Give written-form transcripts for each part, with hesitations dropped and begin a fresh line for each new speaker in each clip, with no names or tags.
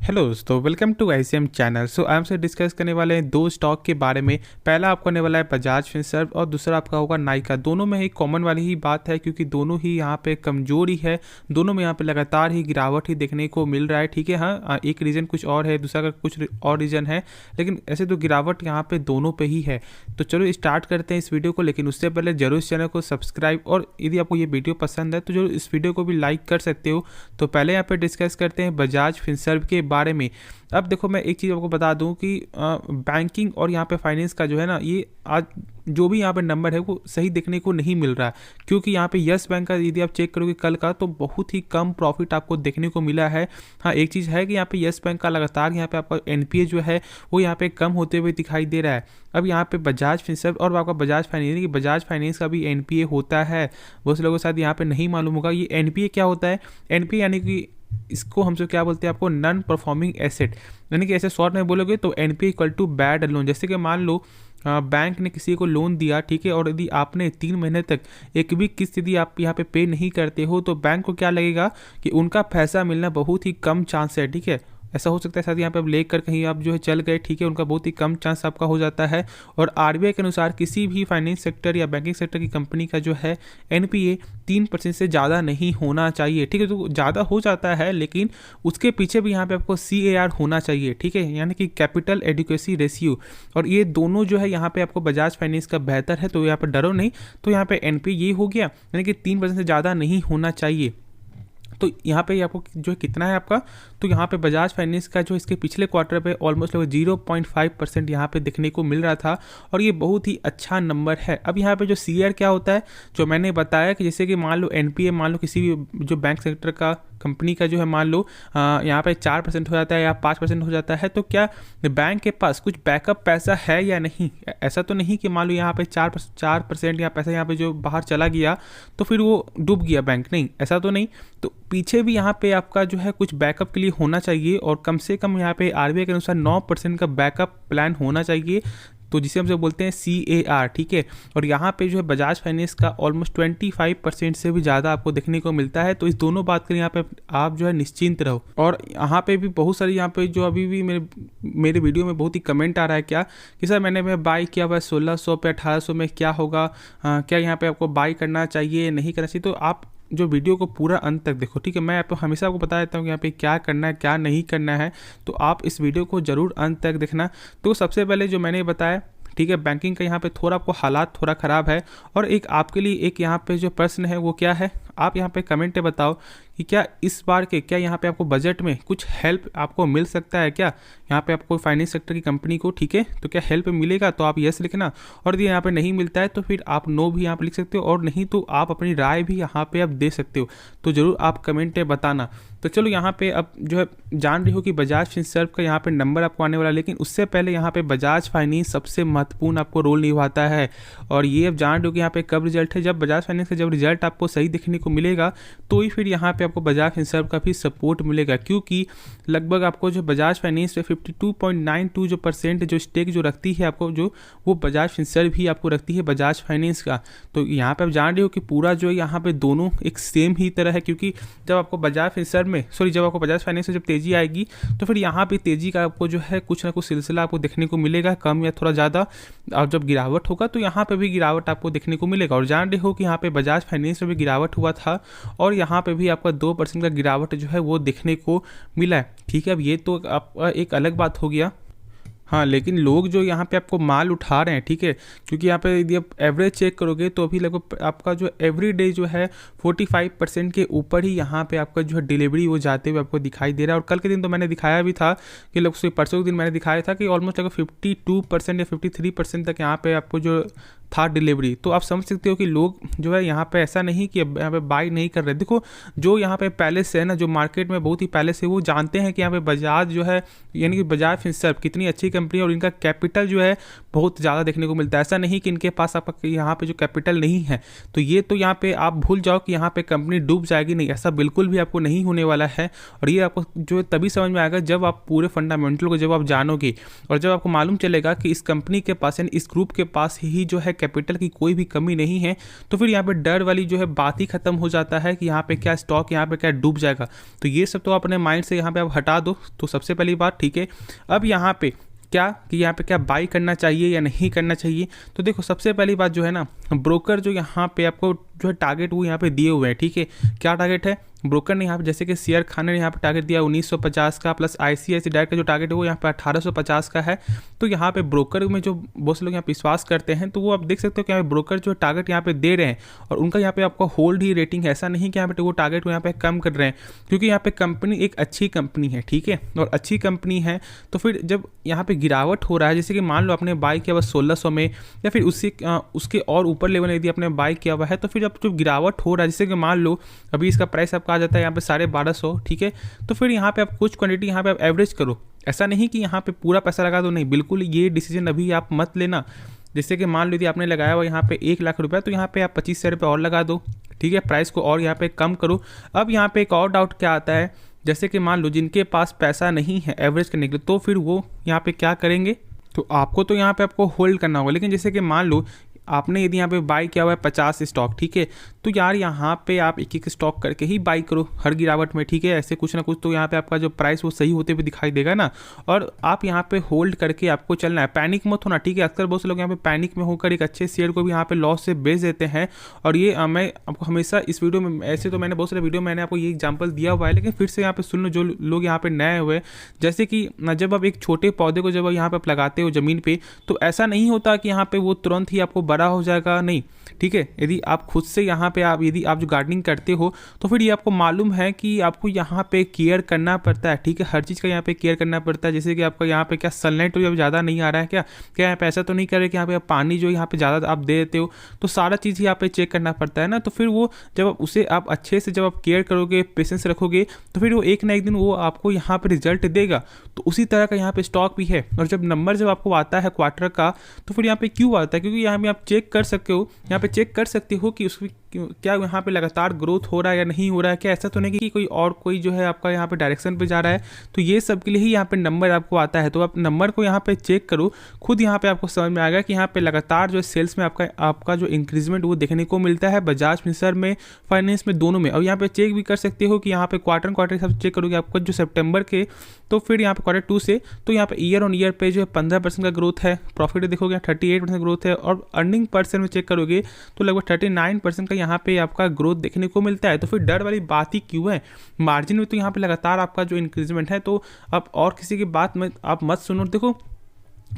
Hello दोस्तों, welcome to ICM channel. सो आज से डिस्कस करने वाले हैं दो स्टॉक के बारे में। पहला आपको होने वाला है बजाज फिनसर्व और दूसरा आपका होगा नाइका। दोनों में एक कॉमन वाली ही बात है क्योंकि दोनों ही यहाँ पे कमजोरी है, दोनों में यहाँ पे लगातार ही गिरावट ही देखने को मिल रहा है। ठीक है, हाँ, एक रीज़न कुछ और है, दूसरा का कुछ और रीज़न है, लेकिन ऐसे तो गिरावट यहाँ पे दोनों पे ही है। तो चलो स्टार्ट करते हैं इस वीडियो को, लेकिन उससे पहले जरूर इस चैनल को सब्सक्राइब और यदि आपको ये वीडियो पसंद है तो जरूर इस वीडियो को भी लाइक कर सकते हो। तो पहले यहाँ पे डिस्कस करते हैं बजाज फिनसर्व के बारे में। अब देखो, मैं एक चीज़ आपको बता दूं कि बैंकिंग और यहाँ पे फाइनेंस का जो है ना, ये आज जो भी यहाँ पे नंबर है वो सही देखने को नहीं मिल रहा है, क्योंकि यहाँ पे यस बैंक का यदि आप चेक करोगे कल का, तो बहुत ही कम प्रॉफिट आपको देखने को मिला है। हाँ, एक चीज़ है कि यहाँ पे यस बैंक का लगातार यहाँ पे आपका एनपीए जो है वो यहाँ पे कम होते हुए दिखाई दे रहा है। अब यहाँ पे बजाज फिनसर्व और आपका बजाज फाइनेंस, कि बजाज फाइनेंस का भी एनपीए होता है, बहुत से लोगों के साथ यहाँ पे नहीं मालूम होगा। ये एनपीए क्या होता है? एनपीए यानी कि इसको हमसे क्या बोलते हैं, आपको नॉन परफॉर्मिंग एसेट, यानी कि ऐसे शॉर्ट में बोलोगे तो NPA equal to bad loan. जैसे कि मान लो बैंक ने किसी को लोन दिया, ठीक है, और यदि आपने 3 महीने तक एक भी किस्त यदि आप यहाँ पे नहीं करते हो तो बैंक को क्या लगेगा कि उनका पैसा मिलना बहुत ही कम चांस है। ठीक है, ऐसा हो सकता है शायद यहाँ पे आप लेकर कहीं आप जो है चल गए, ठीक है, उनका बहुत ही कम चांस आपका हो जाता है। और आरबीआई के अनुसार किसी भी फाइनेंस सेक्टर या बैंकिंग सेक्टर की कंपनी का जो है एनपीए 3% से ज़्यादा नहीं होना चाहिए। ठीक है, तो ज़्यादा हो जाता है, लेकिन उसके पीछे भी यहाँ पे आपको सीएआर होना चाहिए। ठीक है, यानी कि कैपिटल एडिक्वेसी रेशियो, और ये दोनों जो है यहाँ पे आपको बजाज फाइनेंस का बेहतर है, तो यहाँ पे डरो नहीं। तो यहाँ पे एनपीए ये हो गया, यानी कि 3% से ज़्यादा नहीं होना चाहिए। तो यहाँ पे आपको जो है कितना है आपका, तो यहाँ पे बजाज फाइनेंस का जो इसके पिछले क्वार्टर पे ऑलमोस्ट लगभग 0.5% यहाँ पे देखने को मिल रहा था, और ये बहुत ही अच्छा नंबर है। अब यहाँ पे जो सीआर क्या होता है, जो मैंने बताया कि जैसे कि मान लो एनपीए, मान लो किसी भी जो बैंक सेक्टर का कंपनी का जो है मान लो यहाँ पे 4% हो जाता है या 5% हो जाता है, तो क्या बैंक के पास कुछ बैकअप पैसा है या नहीं? ऐसा तो नहीं कि मान लो यहाँ पे 4% या पैसा यहाँ पे जो बाहर चला गया तो फिर वो डूब गया बैंक, नहीं, ऐसा तो नहीं। तो पीछे भी यहाँ पे आपका जो है कुछ बैकअप के लिए होना चाहिए, और कम से कम यहाँ पे आरबीआई के अनुसार 9% का बैकअप प्लान होना चाहिए, तो जिसे हम जो बोलते हैं CAR। ठीक है, और यहाँ पे जो है बजाज फाइनेंस का ऑलमोस्ट 25% से भी ज़्यादा आपको देखने को मिलता है। तो इस दोनों बात के लिए यहाँ पे आप जो है निश्चिंत रहो। और यहाँ पे भी बहुत सारी यहाँ पे जो अभी भी मेरे वीडियो में बहुत ही कमेंट आ रहा है क्या कि सर मैंने बाई किया हुआ 1600 पे 1800 में क्या होगा, क्या यहाँ पे आपको बाई करना चाहिए नहीं करना चाहिए? तो आप जो वीडियो को पूरा अंत तक देखो। ठीक है, मैं आपको हमेशा आपको बता देता हूँ कि यहाँ पे क्या करना है क्या नहीं करना है, तो आप इस वीडियो को ज़रूर अंत तक देखना। तो सबसे पहले जो मैंने बताया, ठीक है, बैंकिंग का यहाँ पे थोड़ा आपको हालात थोड़ा ख़राब है, और एक आपके लिए एक यहाँ पे जो प्रश्न है वो क्या है, आप यहाँ पे कमेंट में बताओ कि क्या इस बार के क्या यहाँ पे आपको बजट में कुछ हेल्प आपको मिल सकता है क्या यहाँ पे आपको फाइनेंस सेक्टर की कंपनी को? ठीक है, तो क्या हेल्प मिलेगा? तो आप यस लिखना, और यदि यहाँ पे नहीं मिलता है तो फिर आप नो भी यहाँ पे लिख सकते हो, और नहीं तो आप अपनी राय भी यहाँ पे आप दे सकते हो। तो ज़रूर आप कमेंट में बताना। तो चलो यहाँ पे अब जो है जान रही हो कि बजाज फिनसर्व का यहाँ पे नंबर आपको आने वाला है, लेकिन उससे पहले यहाँ पे बजाज फाइनेंस सबसे महत्वपूर्ण आपको रोल निभाता है, और ये अब जान रहे हो कि यहाँ पे कब रिजल्ट है। जब बजाज फाइनेंस का जब रिजल्ट आपको सही देखने को मिलेगा तो ही फिर यहाँ पे आपको बजाज फिनसर्व का भी सपोर्ट मिलेगा, क्योंकि लगभग आपको जो बजाज फाइनेंस पे 52.92 जो % जो स्टेक जो रखती है आपको, जो वो बजाज फिनसर्व भी आपको रखती है बजाज फाइनेंस का। तो यहाँ पे आप जान रहे हो कि पूरा जो यहाँ पे दोनों एक सेम ही तरह है, क्योंकि जब आपको बजाज फिनसर्व में जब आपको बजाज फाइनेंस में जब तेजी आएगी तो फिर यहाँ पे तेजी का आपको जो है कुछ ना कुछ सिलसिला आपको देखने को मिलेगा, कम या थोड़ा ज़्यादा। और जब गिरावट होगा तो यहाँ पे भी गिरावट आपको देखने को मिलेगा, और जान रहे हो कि यहाँ पे बजाज फाइनेंस में भी गिरावट हुआ था, और यहाँ पे भी आपका 2% का गिरावट जो है वो देखने को मिला है। ठीक है, अब ये तो आपका एक अलग बात हो गया। हाँ, लेकिन लोग जो यहाँ पे आपको माल उठा रहे हैं, ठीक है, क्योंकि यहाँ पे यदि आप एवरेज चेक करोगे तो अभी लगभग आपका जो एवरी डे जो है 45% के ऊपर ही यहाँ पे आपका जो है डिलीवरी वो जाते हुए आपको दिखाई दे रहा है। और कल के दिन तो मैंने दिखाया भी था कि लोग परसों के दिन मैंने दिखाया था कि ऑलमोस्ट लगभग 52% या 53% तक यहाँ पे आपको जो था डिलीवरी। तो आप समझ सकते हो कि लोग जो है यहाँ पे ऐसा नहीं कि यहाँ पे बाई नहीं कर रहे। देखो, जो यहाँ पे पैलेस है ना, जो मार्केट में बहुत ही पैलेस है, वो जानते हैं कि यहाँ पे बजाज जो है यानी कि बजाज फिनसर्व कितनी अच्छी कंपनी है, और इनका कैपिटल जो है बहुत ज़्यादा देखने को मिलता है। ऐसा नहीं कि इनके पास आपका यहाँ पे जो कैपिटल नहीं है, तो ये तो यहाँ पे आप भूल जाओ कि यहाँ पे कंपनी डूब जाएगी, नहीं, ऐसा बिल्कुल भी आपको नहीं होने वाला है। और ये आपको जो है तभी समझ में आएगा जब आप पूरे फंडामेंटल को जब आप जानोगे, और जब आपको मालूम चलेगा कि इस कंपनी के पास यानी इस ग्रुप के पास ही जो है कैपिटल की कोई भी कमी नहीं है, तो फिर यहाँ पे डर वाली जो है बात ही खत्म हो जाता है कि यहाँ पे क्या स्टॉक यहाँ पे क्या डूब जाएगा। तो ये सब तो अपने माइंड से यहाँ पे आप हटा दो। तो सबसे पहली बात, ठीक है, अब यहाँ पे क्या कि यहाँ पे क्या बाई करना चाहिए या नहीं करना चाहिए। तो देखो सबसे पहली बात जो है ना, ब्रोकर जो यहाँ पे आपको जो है टारगेट वो यहाँ पे दिए हुए हैं, ठीक है। क्या टारगेट है ब्रोकर ने यहाँ पे, जैसे कि शेयर खाने ने यहाँ पे टारगेट दिया 1950 का, प्लस ICICI डायरेक्ट का जो टारगेट है वो यहाँ पे 1850 का है। तो यहाँ पे ब्रोकर में जो बहुत से लोग यहाँ पे विश्वास करते हैं, तो वो आप देख सकते हो कि यहाँ पे ब्रोकर जो टारगेट यहाँ पे दे रहे हैं और उनका यहाँ पे आपको होल्ड ही रेटिंग है, ऐसा नहीं कि यहाँ पे वो टारगेट को यहाँ पे कम कर रहे हैं, क्योंकि यहाँ पे कंपनी एक अच्छी कंपनी है, ठीक है। और अच्छी कंपनी है तो फिर जब यहाँ पे गिरावट हो रहा है, जैसे कि मान लो आपने बाई किया हुआ 1600 में या फिर उसके और ऊपर लेवल यदि आपने बाई किया हुआ है, तो फिर जब गिरावट हो रहा है, जैसे कि मान लो अभी इसका प्राइस आपका आ जाता है यहाँ पे 1250, ठीक है। तो फिर यहाँ पे आप कुछ क्वांटिटी यहाँ पे आप एवरेज करो, ऐसा नहीं कि यहाँ पे पूरा पैसा लगा दो, नहीं, बिल्कुल ये डिसीजन अभी आप मत लेना। जैसे कि मान लो यदि आपने लगाया हुआ यहाँ पे 1 लाख रुपया, तो यहाँ पे आप 2500 रुपये और लगा दो, ठीक है, प्राइस को और यहाँ पे कम करो। अब यहाँ पे एक और डाउट क्या आता है, जैसे कि मान लो जिनके पास पैसा नहीं है एवरेज करने के लिए, तो फिर वो यहाँ पे क्या करेंगे, तो आपको तो यहाँ पे आपको होल्ड करना होगा। लेकिन जैसे कि मान लो आपने यदि यहाँ पे बाई किया हुआ है 50 स्टॉक, ठीक है, तो यार यहाँ पे आप एक एक स्टॉक करके ही बाई करो हर गिरावट में, ठीक है। ऐसे कुछ ना कुछ तो यहाँ पे आपका जो प्राइस वो सही होते हुए दिखाई देगा ना, और आप यहाँ पे होल्ड करके आपको चलना है, पैनिक मत होना, ठीक है। अक्सर बहुत से लोग यहाँ पे पैनिक में होकर एक अच्छे शेयर को भी यहाँ पे लॉस से बेच देते हैं। और ये मैं आपको हमेशा इस वीडियो में, ऐसे तो मैंने बहुत सारे वीडियो मैंने आपको ये एग्जाम्पल दिया हुआ है, लेकिन फिर से यहाँ पे सुन लो जो लोग यहाँ पे नए हुए, जैसे कि जब आप एक छोटे पौधे को जब यहाँ पे लगाते हो ज़मीन पे, तो ऐसा नहीं होता कि यहाँ पे वो तुरंत ही आपको बड़ा हो जाएगा, नहीं, ठीक है। यदि आप खुद से यहाँ पे यदि आप जो गार्डनिंग करते हो, तो फिर ये आपको मालूम है कि आपको यहाँ पे केयर करना पड़ता है, ठीक है, हर चीज़ का यहाँ पे केयर करना पड़ता है। जैसे कि आपका यहाँ पे क्या सनलाइट तो ज़्यादा नहीं आ रहा है, क्या यहाँ पे ऐसा तो नहीं कर रहे कि यहाँ पे पानी जो यहाँ पे ज़्यादा आप दे देते हो, तो सारा चीज़ यहाँ पे चेक करना पड़ता है ना। तो फिर वो जब उसे आप अच्छे से जब आप केयर करोगे, पेशेंस रखोगे, तो फिर वो एक ना एक दिन वो आपको यहाँ पे रिजल्ट देगा। तो उसी तरह का यहाँ पे स्टॉक भी है। और जब नंबर जब आपको आता है क्वार्टर का, तो फिर यहाँ पे क्यों आता है, क्योंकि यहाँ पे आप चेक कर सकते हो, यहाँ पे चेक कर सकते हो कि उसकी क्या यहाँ पे लगातार ग्रोथ हो रहा है या नहीं हो रहा है, क्या ऐसा तो नहीं कि कोई जो है आपका यहाँ पे डायरेक्शन पे जा रहा है। तो ये सब के लिए ही यहाँ पे नंबर आपको आता है। तो आप नंबर को यहाँ पे चेक करो, खुद यहाँ पे आपको समझ में आएगा कि यहाँ पे लगातार जो सेल्स में आपका जो इंक्रीजमेंट वो देखने को मिलता है, बजाज फिनसर्व में, फाइनेंस में, दोनों में। और यहाँ पे चेक भी कर सकते हो कि यहाँ पे क्वार्टर सब चेक करोगे आपका जो सितंबर के, तो फिर यहाँ पे Q2 से, तो यहाँ पे ईयर ऑन ईयर पे जो है 15% का ग्रोथ है, प्रॉफिट देखोगे 38% ग्रोथ है, और अर्निंग परसेंट में चेक करोगे तो लगभग 39% का यहाँ पे आपका ग्रोथ देखने को मिलता है। तो फिर डर वाली बात ही क्यों है, मार्जिन में तो यहाँ पे लगातार आपका जो इंक्रीजमेंट है। तो अब और किसी की बात में आप मत सुनो। देखो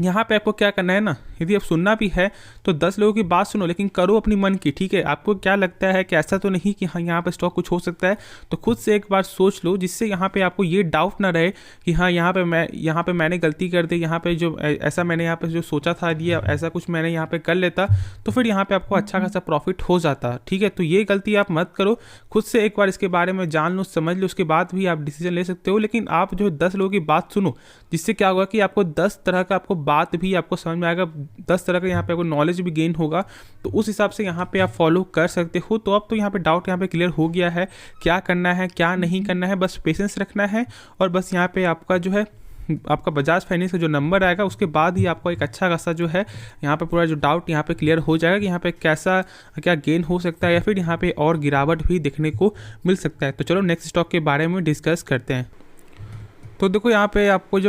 यहाँ पे आपको क्या करना है ना, यदि आप सुनना भी है तो 10 लोगों की बात सुनो, लेकिन करो अपनी मन की, ठीक है। आपको क्या लगता है कि ऐसा तो नहीं कि हाँ यहाँ पे स्टॉक कुछ हो सकता है, तो खुद से एक बार सोच लो, जिससे यहाँ पे आपको ये डाउट ना रहे कि हाँ यहाँ पे मैंने गलती कर दी, यहाँ पे जो ऐसा मैंने यहाँ पे जो सोचा था ये ऐसा कुछ मैंने यहाँ पे कर लेता, तो फिर यहाँ पे आपको अच्छा खासा प्रॉफिट हो जाता, ठीक है। तो ये गलती आप मत करो, खुद से एक बार इसके बारे में जान लो, समझ लो, उसके बाद भी आप डिसीजन ले सकते हो। लेकिन आप जो 10 लोगों की बात सुनो, जिससे क्या होगा कि आपको 10 तरह का आपको बात भी आपको समझ में आएगा, 10 तरह का यहाँ पे आपको नॉलेज भी गेन होगा। तो उस हिसाब से यहाँ पे आप फॉलो कर सकते हो। तो अब तो यहाँ पे डाउट यहाँ पे क्लियर हो गया है, क्या करना है क्या नहीं करना है, बस पेशेंस रखना है। और बस यहाँ पे आपका जो है आपका बजाज फाइनेंस का जो नंबर आएगा, उसके बाद ही आपको एक अच्छा खासा जो है यहाँ पे पूरा जो डाउट यहाँ पे क्लियर हो जाएगा कि यहाँ पे कैसा क्या गेन हो सकता है, या फिर यहाँ पे और गिरावट भी देखने को मिल सकता है। तो चलो नेक्स्ट स्टॉक के बारे में डिस्कस करते हैं। तो देखो यहाँ पे आपको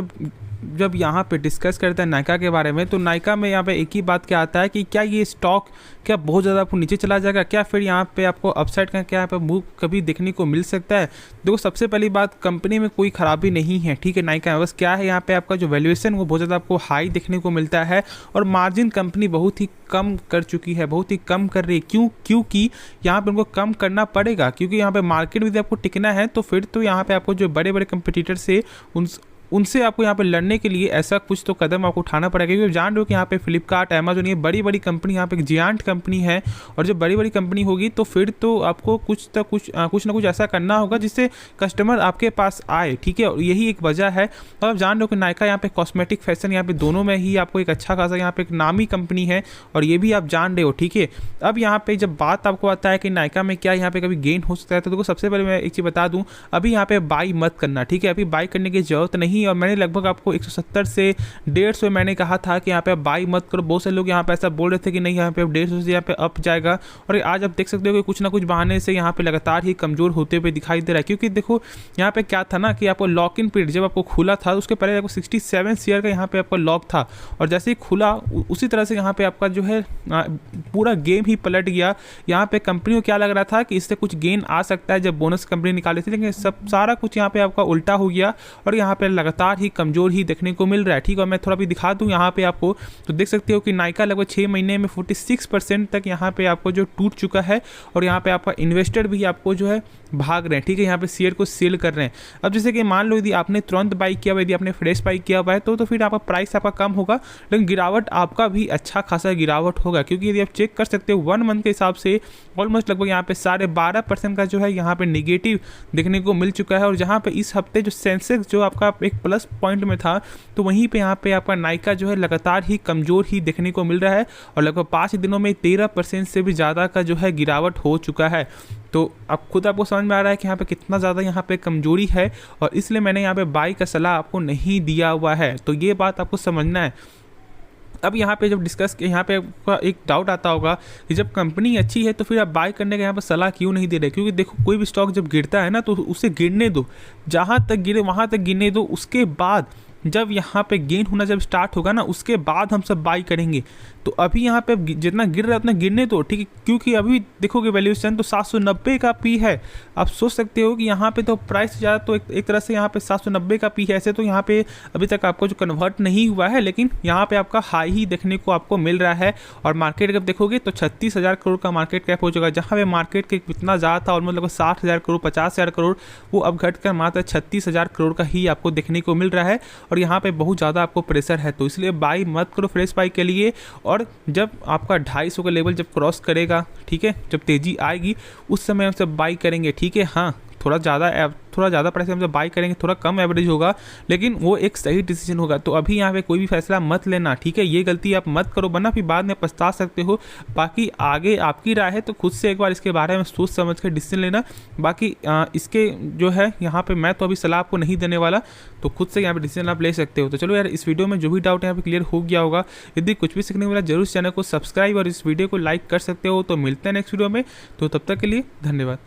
जब यहाँ पे डिस्कस करते हैं नाइका के बारे में, तो नाइका में यहाँ पे एक ही बात क्या आता है कि क्या ये स्टॉक क्या बहुत ज़्यादा आपको नीचे चला जाएगा, क्या फिर यहाँ पे आपको अपसाइड का क्या यहाँ पे मूव कभी देखने को मिल सकता है। देखो सबसे पहली बात, कंपनी में कोई खराबी नहीं है, ठीक है। नाइका में बस क्या है, यहाँ पे आपका जो वैल्यूएशन वो बहुत ज़्यादा आपको हाई देखने को मिलता है, और मार्जिन कंपनी बहुत ही कम कर चुकी है, बहुत ही कम कर रही है। क्योंकि यहाँ पे उनको कम करना पड़ेगा, क्योंकि यहाँ पे मार्केट में यदि आपको टिकना है, तो फिर तो यहाँ पे आपको जो बड़े बड़े कंपटीटर से उनसे आपको यहाँ पे लड़ने के लिए ऐसा कुछ तो कदम आपको उठाना पड़ेगा। क्योंकि जान रहे हो कि यहाँ पे फ्लिपकार्ट, अमेजोन, ये बड़ी बड़ी कंपनी यहाँ पे एक जियांट कंपनी है, और जब बड़ी बड़ी कंपनी होगी तो फिर तो आपको कुछ ना कुछ ऐसा करना होगा जिससे कस्टमर आपके पास आए, ठीक है। और यही एक वजह है। और आप जान रहे हो कि नाइका यहाँ पे कॉस्मेटिक, फैशन, यहाँ पे दोनों में ही आपको एक अच्छा खासा यहाँ पे एक नामी कंपनी है, और ये भी आप जान रहे हो, ठीक है। अब यहाँ पे जब बात आपको आता है कि नाइका में क्या यहाँ पे कभी गेन हो सकता है, तो देखो सबसे पहले मैं एक चीज़ बता दूँ, अभी यहाँ पे बाई मत करना, ठीक है। अभी बाई करने की जरूरत नहीं नहीं, और मैंने लगभग आपको 170 से 150 मैंने कहा था कि यहाँ पे आप बाई मत करो। बहुत से लोग यहाँ पे ऐसा बोल रहे थे कि नहीं यहाँ पे 150 से यहाँ पे अप जाएगा, और आज आप देख सकते हो कि कुछ ना कुछ बहाने से यहाँ पे लगातार ही कमजोर होते हुए दिखाई दे रहा है। क्योंकि देखो यहाँ पे क्या था ना कि आपको लॉक इन पीरियड जब आपको खुला था उसके पहले आपको 67 शेयर का यहाँ पे आपका लॉक था, और जैसे ही खुला उसी तरह से यहाँ पे आपका जो है पूरा गेम ही पलट गया। यहाँ पे कंपनी को क्या लग रहा था कि इससे कुछ गेन आ सकता है जब बोनस कंपनी निकाली थी, लेकिन सब सारा कुछ यहाँ पे आपका उल्टा हो गया और यहाँ पे लगातार ही कमजोर ही देखने को मिल रहा है। ठीक है, मैं थोड़ा भी दिखा दूँ यहाँ पे आपको, तो देख सकते हो कि नाइका लगभग 6 महीने में 46% तक यहाँ पे आपको जो टूट चुका है, और यहाँ पे आपका इन्वेस्टर भी आपको जो है भाग रहे हैं। ठीक है, यहाँ पे शेयर को सेल कर रहे हैं। अब जैसे कि मान लो यदि आपने तुरंत बाई किया हुआ, यदि आपने फ्रेश बाई किया हुआ है तो फिर आपका प्राइस आपका कम होगा, लेकिन गिरावट आपका भी अच्छा खासा गिरावट होगा। क्योंकि यदि आप चेक कर सकते हो 1 मंथ के हिसाब से ऑलमोस्ट लगभग यहाँ पे 12.5% का जो है यहाँ पे नेगेटिव देखने को मिल चुका है। और जहाँ पे इस हफ्ते जो सेंसेक्स जो आपका एक प्लस पॉइंट में था, तो वहीं पे यहाँ पे आपका नाइका जो है लगातार ही कमजोर ही देखने को मिल रहा है, और लगभग 5 दिनों में 13% से भी ज़्यादा का जो है गिरावट हो चुका है। तो अब खुद आपको समझ में आ रहा है कि यहाँ पे कितना ज़्यादा यहाँ पे कमजोरी है, और इसलिए मैंने यहाँ पे बाई का सलाह आपको नहीं दिया हुआ है। तो ये बात आपको समझना है। अब यहाँ पे जब डिस्कस यहाँ पे एक डाउट आता होगा कि जब कंपनी अच्छी है तो फिर आप बाय करने का यहाँ पर सलाह क्यों नहीं दे रहे। क्योंकि देखो कोई भी स्टॉक जब गिरता है ना तो उसे गिरने दो, जहाँ तक गिरे वहाँ तक गिरने दो, उसके बाद जब यहाँ पे गेन होना जब स्टार्ट होगा ना उसके बाद हम सब बाई करेंगे। तो अभी यहाँ पे जितना गिर रहा है उतना गिरने दो, ठीक है। क्योंकि अभी देखोगे वैल्यूएशन तो 790 का पी है। आप सोच सकते हो कि यहाँ पे तो प्राइस ज़्यादा तो एक तरह से यहाँ पे 790 का पी है। ऐसे तो यहाँ पे अभी तक आपको जो कन्वर्ट नहीं हुआ है, लेकिन यहाँ पे आपका हाई ही देखने को आपको मिल रहा है। और मार्केट कैप देखोगे तो 36,000 करोड़ का मार्केट कैप हो चुका है। जहाँ पे मार्केट कैप इतना ज़्यादा था ऑलमोस्ट लगभग 60,000 करोड़ 50,000 करोड़, वो अब घटकर मात्र 36,000 करोड़ का ही आपको देखने को मिल रहा है। और यहाँ पे बहुत ज़्यादा आपको प्रेशर है, तो इसलिए बाई मत करो फ्रेश बाई के लिए। और जब आपका 250 का लेवल जब क्रॉस करेगा, ठीक है, जब तेज़ी आएगी उस समय हम सब बाई करेंगे। ठीक है, हाँ थोड़ा ज़्यादा प्राइस हम जब बाई करेंगे, थोड़ा कम एवरेज होगा, लेकिन वो एक सही डिसीजन होगा। तो अभी यहाँ पे कोई भी फैसला मत लेना, ठीक है, ये गलती आप मत करो, वरना फिर बाद में पछता सकते हो। बाकी आगे आपकी राय है, तो खुद से एक बार इसके बारे में सोच समझ कर डिसीजन लेना। बाकी इसके जो है यहाँ पे मैं तो अभी सलाह आपको नहीं देने वाला, तो खुद से यहाँ पे डिसीजन आप ले सकते हो। तो चलो यार, इस वीडियो में जो भी डाउट यहाँ पे क्लियर हो गया होगा। यदि कुछ भी सीखने वाला जरूर चैनल को सब्सक्राइब और इस वीडियो को लाइक कर सकते हो। तो मिलते हैं नेक्स्ट वीडियो में, तो तब तक के लिए धन्यवाद।